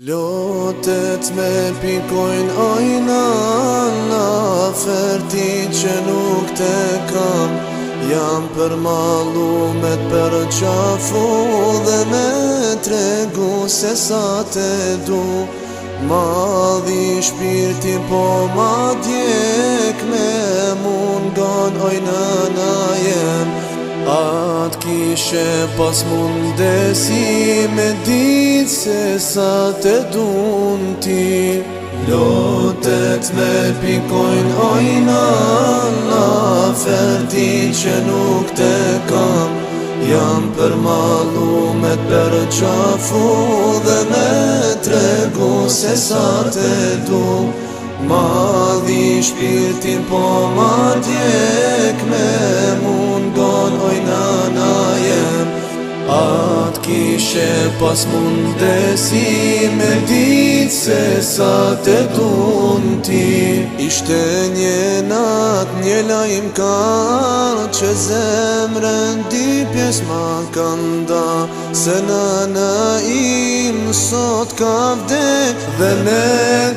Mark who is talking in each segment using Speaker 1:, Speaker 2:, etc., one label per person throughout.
Speaker 1: Lotet me pikojnë ojna në ferti që nuk te kam. Jam për malumet për qafu dhe me tregu se sa te du. Madhi shpirti po ma djek me mungon ojna na jem. Atë kishe pas mundesi me dit se sa te dun ti. Lotet me pikojnë ojna në ferti që nuk te kam. Jam për malumet për qafu dhe me tregu se sa te du. Madhi shpirtin po ma djek me mungon ojna na jem. Atë kishe pas mundesi me dit se sa te dun ti. Ishte një nat një lajm ka që zemrën di pjes ma kanda. Se nana im sot ka vdek dhe ne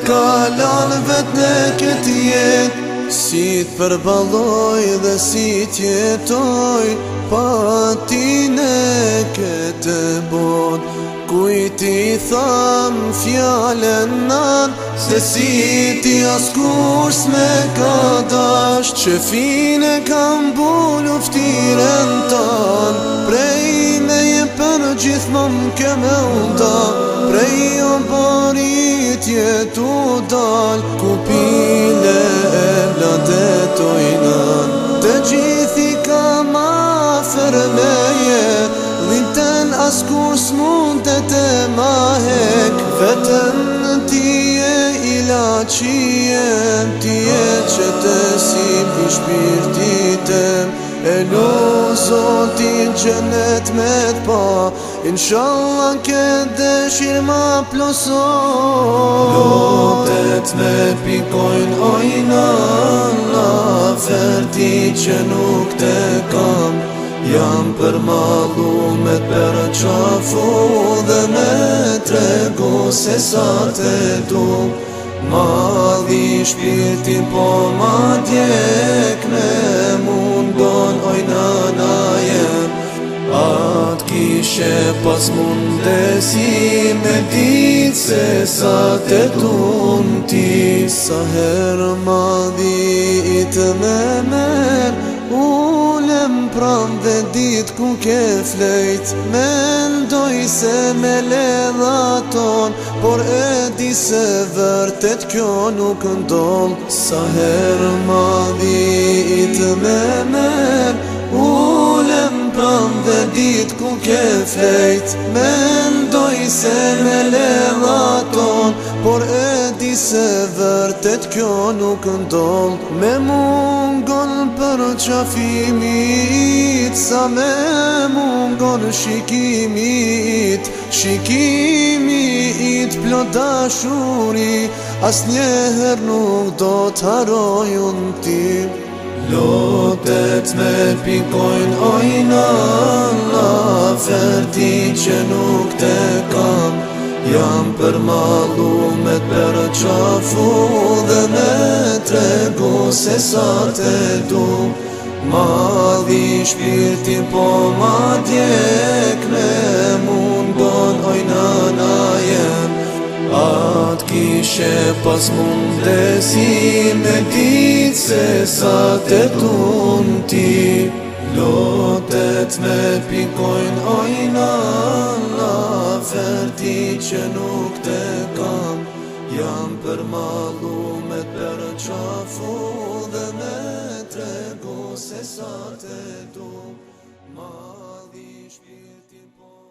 Speaker 1: kalan vet në këtë jet. Si t'përballoj dhe si t'jetoj pa ti në këtë bot. Kujti tham fjallën nan se si ti askush me ka dash. Që fine kam bulu ftiren tan, prej me je për gjithmon ke me unda. Prej o barit jetu dal, ku pile e vladet ojnan. Të gjithi ka ma fërmeje, dhinten askur s'mundet e ma hek. Vetën ti e ilaqiem, ti e qëtësim i shpirtitem. E lu Zotin gjenet me t'pa, inshallah ke dëshir ma plosoj. Lotet me pikojnë ojna në ferti që nuk te kam. Jam për malumet për qafu dhe me tregu se sa te du. Madhi shpirtin po ma djek me mungon ojna na jem. Atë kishe pas mundesi me dit se sa te dun ti. Sa herë madhi i të me mer, ulem pram dhe dit ku ke flejt. Mendoj se me ledha ton, por e di se vërtet kjo nuk ndon. Sa herë madhi i të me mer, ulem pram dhe dit ku ke flejt. Mendoj se me ledha ton, por e di se vërtet kjo nuk ndon. Me mungon për qafimit, sa me mungon shikimit. Shikimit plot dashuri, as njeher nuk do t'haroj unë ti. Lotet me pikojnë ojna në ferti që nuk te kam. Jam për malumet për qafu dhe me tregu se sa te du. Madhi shpirtin po ma djek me mungon ojna na jem. Atë kishe pas mundesi me dit se sa te dun ti. Lotet me pikojnë ojna në ferti që nuk te kam. Jam për malumet për qafu dhe me tregu se sa te du. Madhi shpirtin po